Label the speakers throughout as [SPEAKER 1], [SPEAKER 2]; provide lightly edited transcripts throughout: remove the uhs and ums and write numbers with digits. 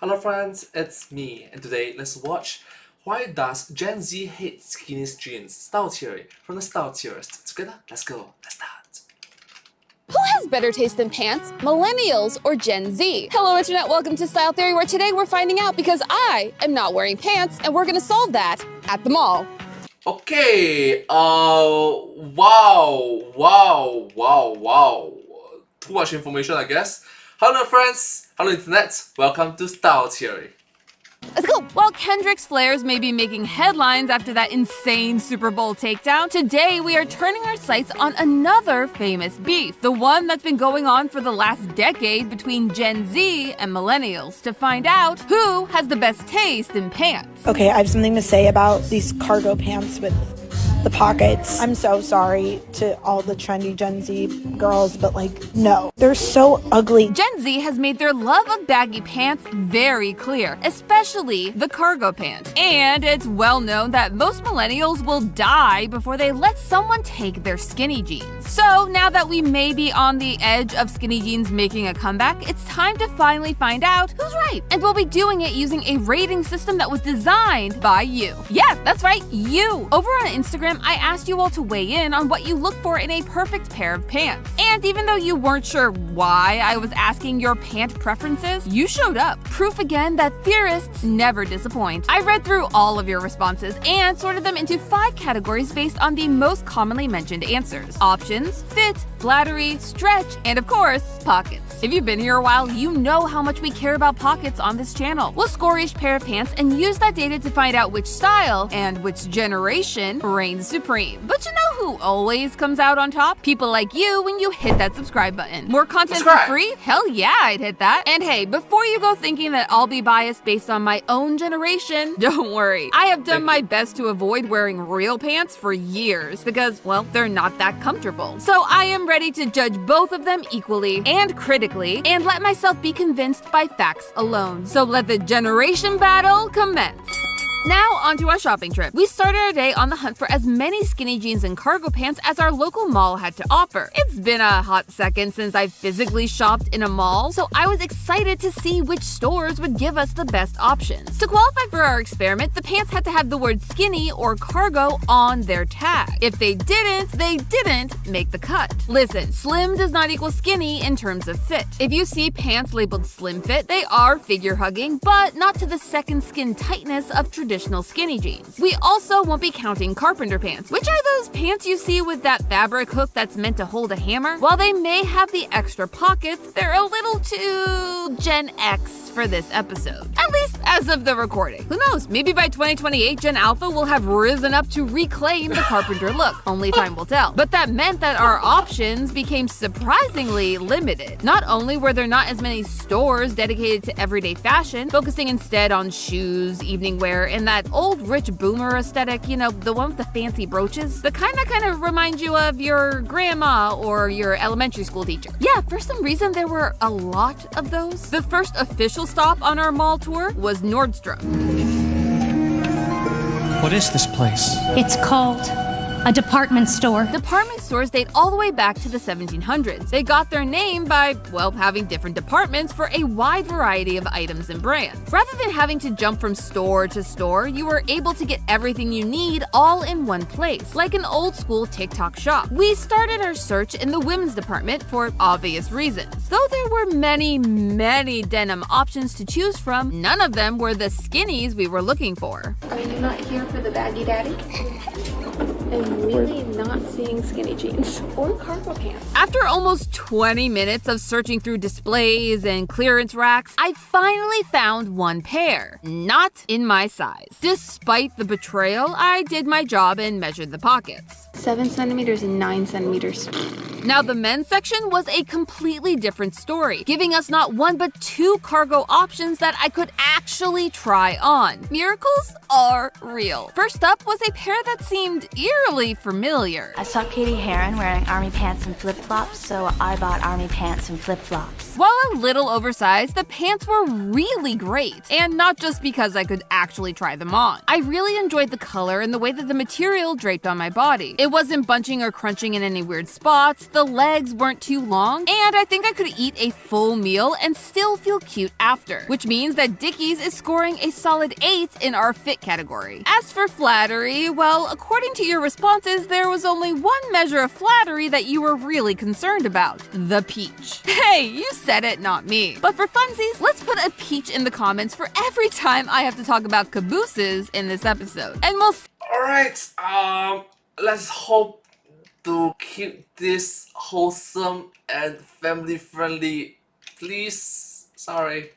[SPEAKER 1] Hello friends, it's me, and today let's watch Why Does Gen Z Hate Skinny Jeans? Style Theory from the Style Theorist. Together, let's go, let's start.
[SPEAKER 2] Who has better taste in pants, millennials or Gen Z? Hello Internet, welcome to Style Theory, where today we're finding out because I am not wearing pants and we're gonna solve that at the mall.
[SPEAKER 1] Okay, wow. Too much information, I guess. Hello friends, hello Internet, welcome to Style Theory.
[SPEAKER 2] Let's go! While Kendrick's flares may be making headlines after that insane Super Bowl takedown, today we are turning our sights on another famous beef, the one that's been going on for the last decade between Gen Z and millennials, to find out who has the best taste in pants.
[SPEAKER 3] Okay, I have something to say about these cargo pants with the pockets. I'm so sorry to all the trendy Gen Z girls, but no. They're so ugly.
[SPEAKER 2] Gen Z has made their love of baggy pants very clear, especially the cargo pant. And it's well known that most millennials will die before they let someone take their skinny jeans. So now that we may be on the edge of skinny jeans making a comeback, it's time to finally find out who's right. And we'll be doing it using a rating system that was designed by you. Yeah, that's right, you. Over on Instagram, I asked you all to weigh in on what you look for in a perfect pair of pants. And even though you weren't sure why I was asking your pant preferences, you showed up. Proof again that theorists never disappoint. I read through all of your responses and sorted them into 5 categories based on the most commonly mentioned answers: options, fit, flattery, stretch, and of course, pockets. If you've been here a while, you know how much we care about pockets on this channel. We'll score each pair of pants and use that data to find out which style and which generation reigns supreme. But you know who always comes out on top? People like you when you hit that subscribe button. More content for free? Hell yeah, I'd hit that. And hey, before you go thinking that I'll be biased based on my own generation, don't worry. I have done my best to avoid wearing real pants for years because, well, they're not that comfortable. So I am ready to judge both of them equally and critically and let myself be convinced by facts alone. So let the generation battle commence. Now, onto our shopping trip. We started our day on the hunt for as many skinny jeans and cargo pants as our local mall had to offer. It's been a hot second since I physically shopped in a mall, so I was excited to see which stores would give us the best options. To qualify for our experiment, the pants had to have the word skinny or cargo on their tag. If they didn't make the cut. Listen, slim does not equal skinny in terms of fit. If you see pants labeled slim fit, they are figure hugging, but not to the second skin tightness of traditional skinny jeans. We also won't be counting carpenter pants, which are those pants you see with that fabric hook that's meant to hold a hammer. While they may have the extra pockets, they're a little too Gen X for this episode. At least as of the recording. Who knows, maybe by 2028, Gen Alpha will have risen up to reclaim the carpenter look. Only time will tell. But that meant that our options became surprisingly limited. Not only were there not as many stores dedicated to everyday fashion, focusing instead on shoes, evening wear, and that old rich boomer aesthetic, you know, the one with the fancy brooches, the kind of remind you of your grandma or your elementary school teacher. Yeah, for some reason there were a lot of those. The first official stop on our mall tour was Nordstrom.
[SPEAKER 4] What is this place?
[SPEAKER 5] It's called a department store.
[SPEAKER 2] Department stores date all the way back to the 1700s. They got their name by, well, having different departments for a wide variety of items and brands. Rather than having to jump from store to store, you were able to get everything you need all in one place, like an old school TikTok shop. We started our search in the women's department for obvious reasons. Though there were many denim options to choose from, none of them were the skinnies we were looking for.
[SPEAKER 6] Are you not here for the baggy daddy? I'm really not seeing skinny jeans or cargo pants.
[SPEAKER 2] After almost 20 minutes of searching through displays and clearance racks, I finally found one pair. Not in my size. Despite the betrayal, I did my job and measured the pockets.
[SPEAKER 6] 7 centimeters and 9 centimeters.
[SPEAKER 2] Now, the men's section was a completely different story, giving us not one but 2 cargo options that I could actually try on. Miracles are real. First up was a pair that seemed eerily familiar.
[SPEAKER 7] I saw Katie Heron wearing army pants and flip-flops, so I bought army pants and flip-flops.
[SPEAKER 2] While a little oversized, the pants were really great, and not just because I could actually try them on. I really enjoyed the color and the way that the material draped on my body. It wasn't bunching or crunching in any weird spots, the legs weren't too long, and I think I could eat a full meal and still feel cute after. Which means that Dickies is scoring a solid 8 in our fit category. As for flattery, well, according to your responses, there was only one measure of flattery that you were really concerned about: the peach. Hey, you said it, not me. But for funsies, let's put a peach in the comments for every time I have to talk about cabooses in this episode. And we'll
[SPEAKER 1] Alright, let's hope to keep this wholesome and family friendly. Please. Sorry.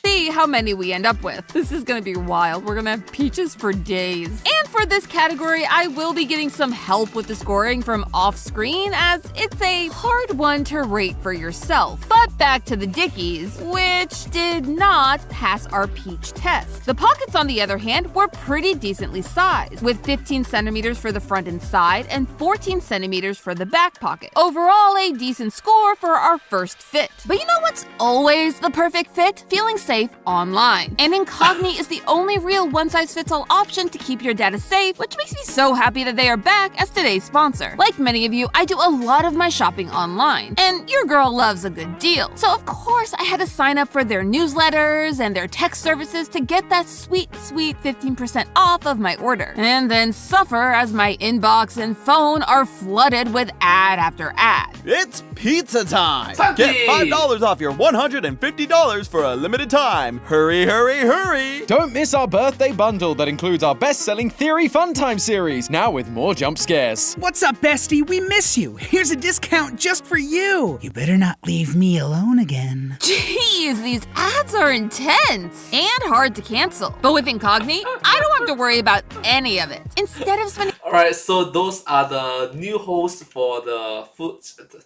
[SPEAKER 2] see how many we end up with. This is gonna be wild. We're gonna have peaches for days. And for this category, I will be getting some help with the scoring from off-screen, as it's a hard one to rate for yourself. But back to the Dickies, which did not pass our peach test. The pockets, on the other hand, were pretty decently sized, with 15 centimeters for the front and side and 14 centimeters for the back pocket. Overall, a decent score for our first fit. But you know what's always the perfect fit? Feeling safe online. And Incogni is the only real one-size-fits-all option to keep your data safe, which makes me so happy that they are back as today's sponsor. Like many of you, I do a lot of my shopping online, and your girl loves a good deal. So of course, I had to sign up for their newsletters and their text services to get that sweet 15% off of my order. And then suffer as my inbox and phone are flooded with ad after ad.
[SPEAKER 4] It's pizza time!
[SPEAKER 1] Santi!
[SPEAKER 4] Get $5 off your $150 for a limited time. Hurry, hurry, hurry!
[SPEAKER 8] Don't miss our birthday bundle that includes our best-selling Theory Fun Time series, now with more jump scares.
[SPEAKER 9] What's up, bestie? We miss you. Here's a discount just for you. You better not leave me alone again.
[SPEAKER 2] Jeez, these ads are intense and hard to cancel. But with Incogni, I don't have to worry about any of it. Instead of spending
[SPEAKER 1] Alright, so those are the new hosts for the food.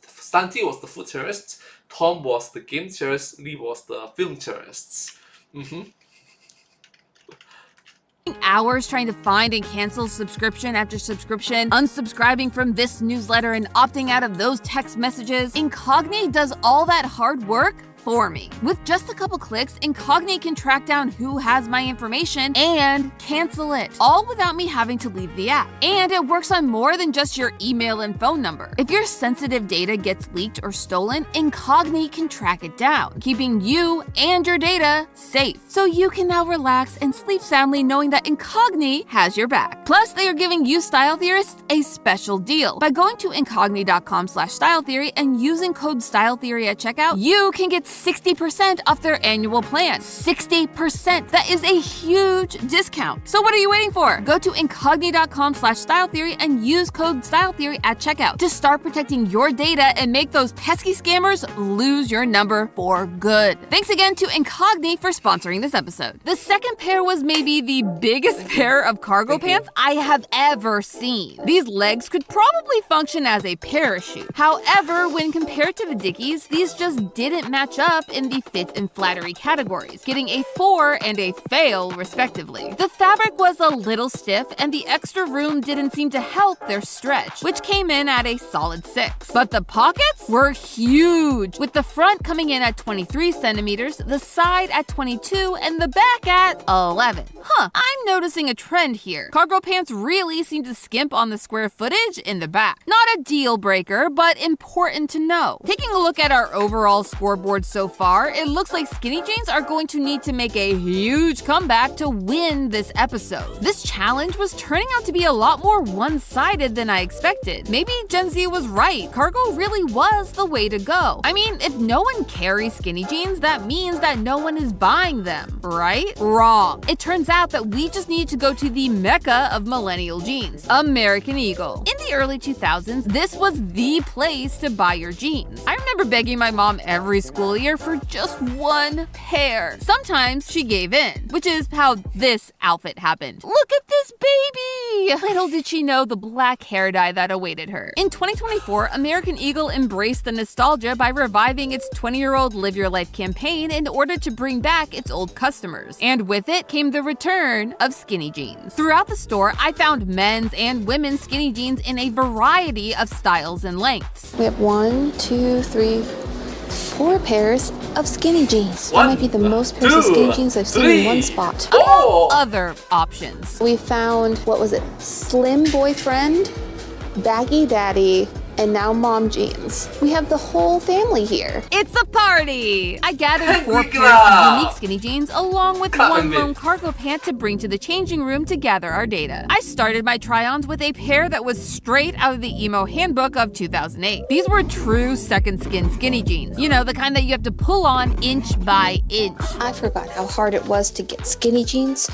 [SPEAKER 1] Santi was the food tourist, Tom was the game tourist, Lee was the film tourists.
[SPEAKER 2] hours trying to find and cancel subscription after subscription, unsubscribing from this newsletter and opting out of those text messages, Incogni does all that hard work for me. With just a couple clicks, Incogni can track down who has my information and cancel it, all without me having to leave the app. And it works on more than just your email and phone number. If your sensitive data gets leaked or stolen, Incogni can track it down, keeping you and your data safe. So you can now relax and sleep soundly knowing that Incogni has your back. Plus, they are giving you style theorists a special deal. By going to incogni.com/styletheory and using code styletheory at checkout, you can get 60% off their annual plan. 60%! That is a huge discount. So what are you waiting for? Go to incogni.com/styletheory and use code styletheory at checkout to start protecting your data and make those pesky scammers lose your number for good. Thanks again to Incogni for sponsoring this episode. The second pair was maybe the biggest pair of cargo pants I have ever seen. These legs could probably function as a parachute. However, when compared to the Dickies, these just didn't match up in the fit and flattery categories, getting a 4 and a fail respectively. The fabric was a little stiff and the extra room didn't seem to help their stretch, which came in at a solid 6. But the pockets were huge, with the front coming in at 23 centimeters, the side at 22, and the back at 11. I'm noticing a trend here. Cargo pants really seem to skimp on the square footage in the back. Not a deal breaker, but important to know. Taking a look at our overall scoreboard so far, it looks like skinny jeans are going to need to make a huge comeback to win this episode. This challenge was turning out to be a lot more one-sided than I expected. Maybe Gen Z was right. Cargo really was the way to go. I mean, if no one carries skinny jeans, that means that no one is buying them, right? Wrong. It turns out that we just need to go to the mecca of millennial jeans, American Eagle. In the early 2000s, this was the place to buy your jeans. I remember begging my mom every school year for just one pair. Sometimes she gave in, which is how this outfit happened. Look at this baby! Little did she know the black hair dye that awaited her. In 2024, American Eagle embraced the nostalgia by reviving its 20-year-old Live Your Life campaign in order to bring back its old customers. And with it came the return of skinny jeans. Throughout the store, I found men's and women's skinny jeans in a variety of styles and lengths.
[SPEAKER 6] We have 1, 2, 3, 4 pairs of skinny jeans.
[SPEAKER 1] One,
[SPEAKER 6] That might be the most pairs of
[SPEAKER 1] two,
[SPEAKER 6] skinny jeans I've seen in
[SPEAKER 1] three.
[SPEAKER 6] one spot.
[SPEAKER 1] Oh!
[SPEAKER 2] Other options.
[SPEAKER 6] We found, what was it? Slim boyfriend, baggy daddy, and now mom jeans. We have the whole family here.
[SPEAKER 2] It's a party! I gathered 4
[SPEAKER 1] Hey,
[SPEAKER 2] pairs of unique skinny jeans along with
[SPEAKER 1] Come
[SPEAKER 2] one
[SPEAKER 1] on,
[SPEAKER 2] lone
[SPEAKER 1] babe.
[SPEAKER 2] cargo pant to bring to the changing room to gather our data. I started my try-ons with a pair that was straight out of the emo handbook of 2008. These were true second skin skinny jeans. You know, the kind that you have to pull on inch by inch.
[SPEAKER 6] I forgot how hard it was to get skinny jeans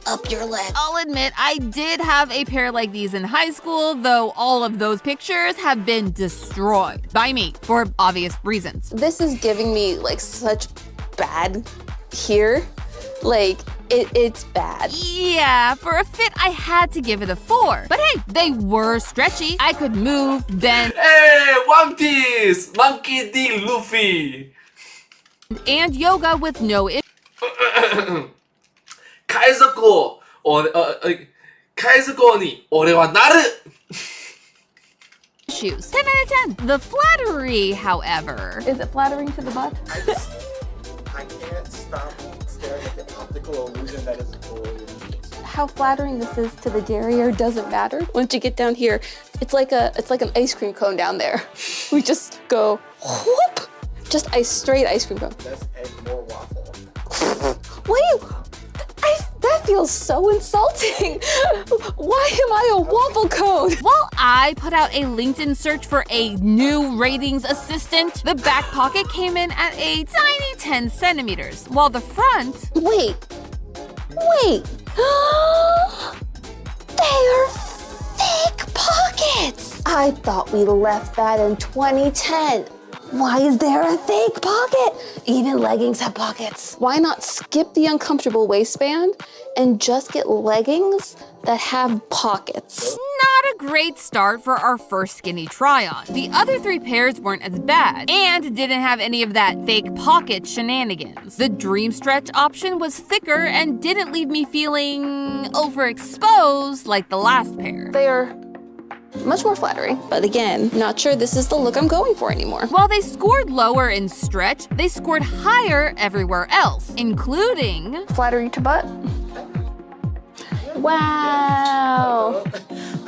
[SPEAKER 6] up your leg.
[SPEAKER 2] I'll admit, I did have a pair like these in high school, though all of those pictures have been destroyed by me for obvious reasons.
[SPEAKER 6] This is giving me like such bad here. Like, it's bad.
[SPEAKER 2] Yeah, for a fit, I had to give it a 4. But hey, they were stretchy. I could move, bend,
[SPEAKER 1] Hey, One Piece! Monkey D. Luffy!
[SPEAKER 2] and yoga with no issues.
[SPEAKER 1] 海賊王海賊王に俺はなる
[SPEAKER 2] 10 out of 10. The flattery, however.
[SPEAKER 6] Is it flattering to the butt?
[SPEAKER 10] I can't stop staring at the optical illusion that is bullying.
[SPEAKER 6] How flattering this is to the derriere doesn't matter. Once you get down here, it's like an ice cream cone down there. We just go whoop, just a straight ice cream cone.
[SPEAKER 10] Less egg, more waffle.
[SPEAKER 6] That feels so insulting. Why am I a waffle cone?
[SPEAKER 2] While I put out a LinkedIn search for a new ratings assistant, the back pocket came in at a tiny 10 centimeters, while the front...
[SPEAKER 6] Wait. They are fake pockets. I thought we left that in 2010. Why is there a fake pocket? Even leggings have pockets. Why not skip the uncomfortable waistband and just get leggings that have pockets?
[SPEAKER 2] Not a great start for our first skinny try-on. The other 3 pairs weren't as bad and didn't have any of that fake pocket shenanigans. The Dream Stretch option was thicker and didn't leave me feeling overexposed like the last pair.
[SPEAKER 6] They are much more flattering, but again, not sure this is the look I'm going for anymore.
[SPEAKER 2] While they scored lower in stretch, they scored higher everywhere else, including...
[SPEAKER 6] Flattering to butt? Wow.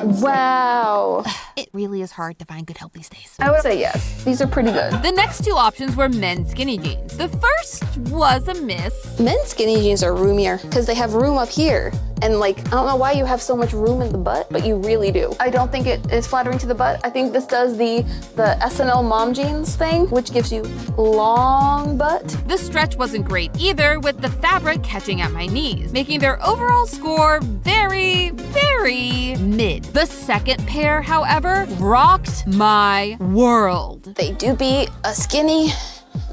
[SPEAKER 6] Wow.
[SPEAKER 2] It really is hard to find good help these days.
[SPEAKER 6] I would say yes. These are pretty good.
[SPEAKER 2] The next 2 options were men's skinny jeans. The first was a miss.
[SPEAKER 6] Men's skinny jeans are roomier because they have room up here. And like, I don't know why you have so much room in the butt, but you really do. I don't think it is flattering to the butt. I think this does the SNL mom jeans thing, which gives you long butt.
[SPEAKER 2] The stretch wasn't great either, with the fabric catching at my knees, making their overall score very, very mid. The second pair, however, rocked my world.
[SPEAKER 6] They do be a skinny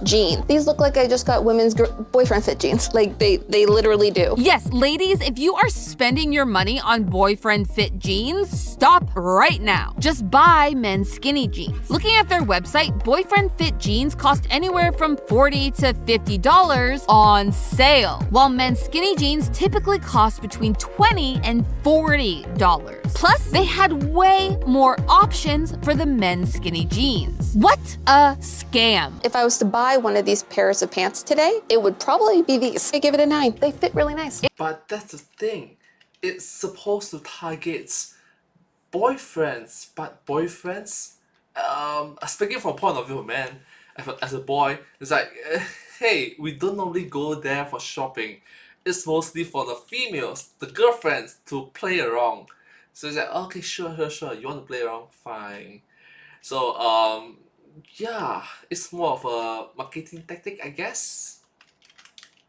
[SPEAKER 6] jean. These look like I just got women's boyfriend fit jeans. Like they literally do.
[SPEAKER 2] Yes, ladies, if you are spending your money on boyfriend fit jeans, stop right now. Just buy men's skinny jeans. Looking at their website, boyfriend fit jeans cost anywhere from $40 to $50 on sale, while men's skinny jeans typically cost between $20 and $40. Plus, they had way more options for the men's skinny jeans. What a scam.
[SPEAKER 6] If I was to buy one of these pairs of pants today, it would probably be these. I give it a 9. They fit really nice.
[SPEAKER 1] But that's the thing. It's supposed to target boyfriends, but boyfriends, speaking from point of view of man, as a boy, it's like, hey, we don't normally go there for shopping. It's mostly for the females, the girlfriends, to play around. So it's like, okay, sure. You want to play around? Fine. So, yeah, it's more of a marketing tactic, I guess.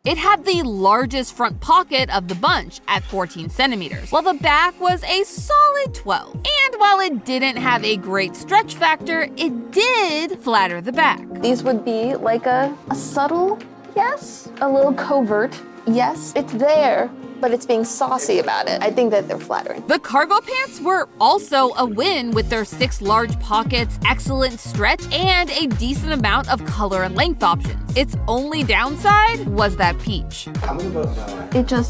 [SPEAKER 2] It had the largest front pocket of the bunch at 14 centimeters, while the back was a solid 12. And while it didn't have a great stretch factor, it did flatter the back.
[SPEAKER 6] These would be like a subtle yes, a little covert yes. It's there, but it's being saucy about it. I think that they're flattering.
[SPEAKER 2] The cargo pants were also a win with their 6 large pockets, excellent stretch, and a decent amount of color and length options. Its only downside was that peach.
[SPEAKER 10] I'm gonna vote no.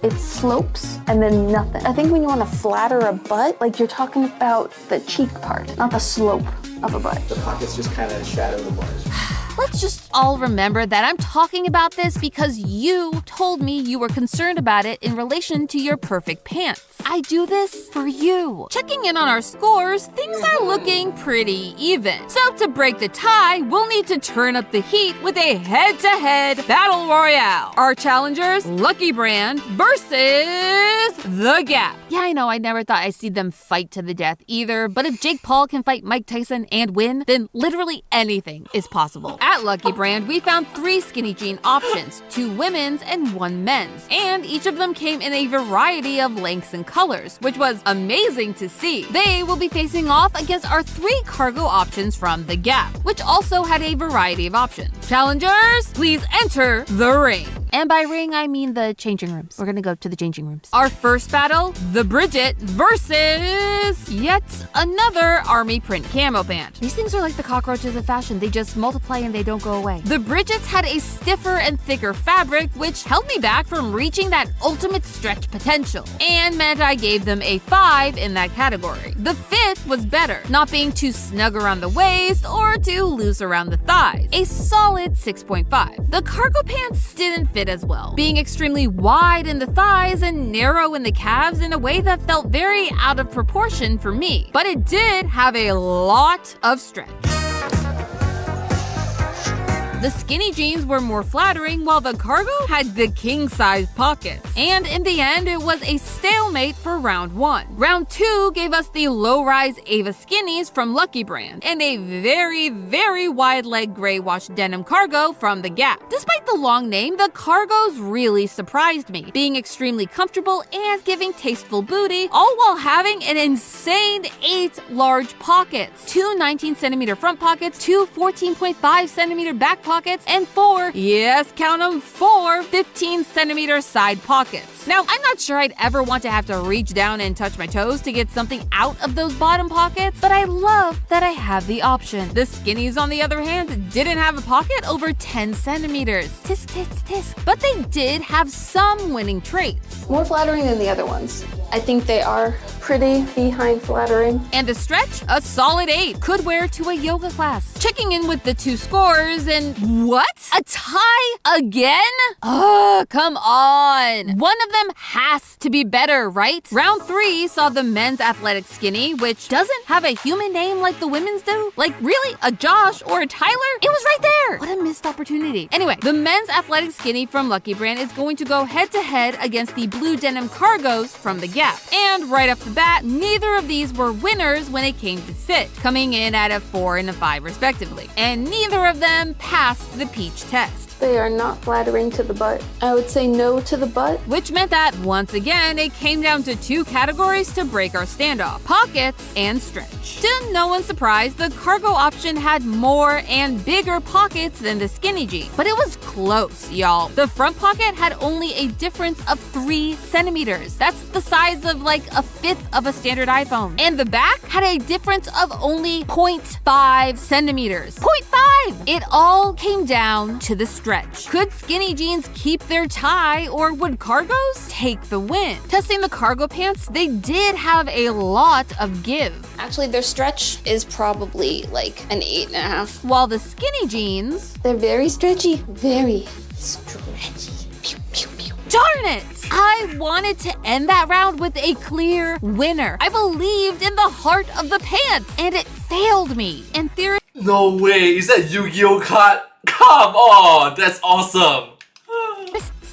[SPEAKER 6] It slopes and then nothing. I think when you want to flatter a butt, like you're talking about the cheek part, not the slope of a butt.
[SPEAKER 10] The pockets just kind of shadow the bars.
[SPEAKER 2] Let's just all remember that I'm talking about this because you told me you were concerned about it in relation to your perfect pants. I do this for you. Checking in on our scores, things are looking pretty even. So to break the tie, we'll need to turn up the heat with a head-to-head battle royale. Our challengers, Lucky Brand versus The Gap. Yeah, I know, I never thought I'd see them fight to the death either, but if Jake Paul can fight Mike Tyson and win, then literally anything is possible. At Lucky Brand, we found 3 skinny jean options, 2 women's and 1 men's, and each of them came in a variety of lengths and colors, which was amazing to see. They will be facing off against our 3 cargo options from The Gap, which also had a variety of options. Challengers, please enter the ring. And by ring, I mean the changing rooms. We're gonna go to the changing rooms. Our first battle, the Bridget versus yet another army print camo pant. These things are like the cockroaches of fashion. They just multiply and they don't go away. The Bridgets had a stiffer and thicker fabric, which held me back from reaching that ultimate stretch potential, and meant I gave them a 5 in that category. The fit was better, not being too snug around the waist or too loose around the thighs. A solid 6.5. The cargo pants didn't fit as well, being extremely wide in the thighs and narrow in the calves in a way that felt very out of proportion for me. But it did have a lot of stretch. The skinny jeans were more flattering while the cargo had the king-size pockets. And in the end, it was a stalemate for round 1. Round 2 gave us the low-rise Ava skinnies from Lucky Brand and a very, very wide leg gray wash denim cargo from The Gap. Despite the long name, the cargos really surprised me, being extremely comfortable and giving tasteful booty, all while having an insane 8 large pockets. 2 19cm front pockets, 2 14.5cm back pockets, and 4, yes, count them, 4 15cm side pockets. Now, I'm not sure I'd ever want to have to reach down and touch my toes to get something out of those bottom pockets, but I love that I have the option. The skinnies, on the other hand, didn't have a pocket over 10 centimeters. Tisk, tisk, tisk. But they did have some winning traits.
[SPEAKER 6] More flattering than the other ones. I think they are pretty behind flattering.
[SPEAKER 2] And the stretch, a solid 8. Could wear to a yoga class. Checking in with the 2 scores, and what? A tie again? Ugh, come on. One of them has to be better, right? Round 3 saw the men's athletic skinny, which doesn't have a human name like the women's do. Like, really? A Josh or a Tyler? It was right there. What a missed opportunity. Anyway, the men's athletic skinny from Lucky Brand is going to go head-to-head against the blue denim cargos from The Gap. And right off the bat, neither of these were winners when it came to fit, coming in at a 4 and a 5 respectively. And neither of them passed the peach test.
[SPEAKER 6] They are not flattering to the butt. I would say no to the butt.
[SPEAKER 2] Which meant that, once again, it came down to 2 categories to break our standoff: pockets and stretch. To no one's surprise, the cargo option had more and bigger pockets than the skinny jean. But it was close, y'all. The front pocket had only a difference of 3 centimeters. That's the size of like a 1/5 of a standard iPhone. And the back had a difference of only 0.5 centimeters. 0.5! It all came down to the stretch. Could skinny jeans keep their tie, or would cargos take the win? Testing the cargo pants, they did have a lot of give.
[SPEAKER 6] Actually, their stretch is probably like an 8.5.
[SPEAKER 2] While the skinny jeans,
[SPEAKER 6] they're very stretchy. Very stretchy. Pew, pew, pew.
[SPEAKER 2] Darn it! I wanted to end that round with a clear winner. I believed in the heart of the pants, and it failed me. In theory,
[SPEAKER 1] No way, is that Yu-Gi-Oh card? Come on, that's awesome!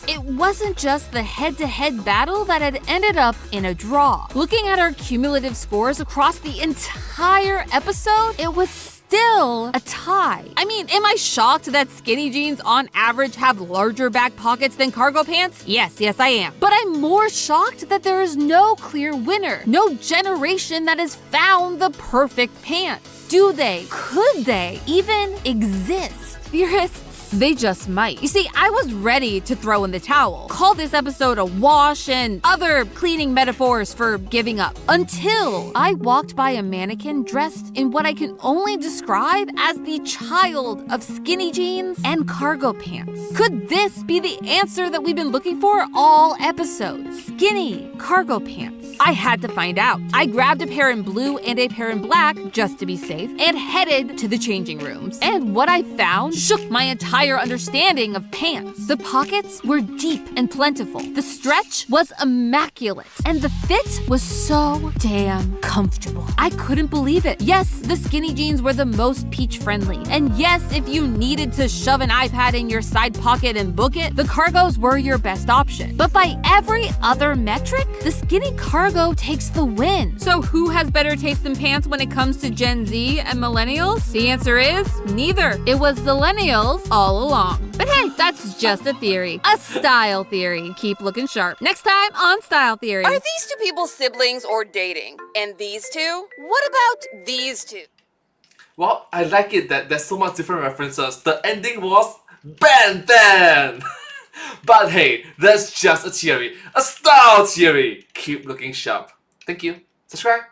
[SPEAKER 2] it wasn't just the head-to-head battle that had ended up in a draw. Looking at our cumulative scores across the entire episode, it was still a tie. I mean, am I shocked that skinny jeans on average have larger back pockets than cargo pants? Yes, I am. But I'm more shocked that there is no clear winner. No generation that has found the perfect pants. Do they? Could they even exist? Theorists, They just might. You see, I was ready to throw in the towel, call this episode a wash, and other cleaning metaphors for giving up. Until I walked by a mannequin dressed in what I can only describe as the child of skinny jeans and cargo pants. Could this be the answer that we've been looking for all episodes? Skinny cargo pants. I had to find out. I grabbed a pair in blue and a pair in black just to be safe and headed to the changing rooms. And what I found shook my entire understanding of pants. The pockets were deep and plentiful. The stretch was immaculate. And the fit was so damn comfortable. I couldn't believe it. Yes, the skinny jeans were the most peach friendly. And yes, if you needed to shove an iPad in your side pocket and book it, the cargos were your best option. But by every other metric, the skinny cargo takes the win. So who has better taste in pants when it comes to Gen Z and millennials? The answer is neither. It was the millennials all along. But hey, that's just a theory. A style theory. Keep looking sharp. Next time on Style Theory.
[SPEAKER 11] Are these two people siblings or dating? And these two? What about these two?
[SPEAKER 1] Well, I like it that there's so much different references. The ending was Ben 10! But hey, that's just a theory. A style theory. Keep looking sharp. Thank you. Subscribe.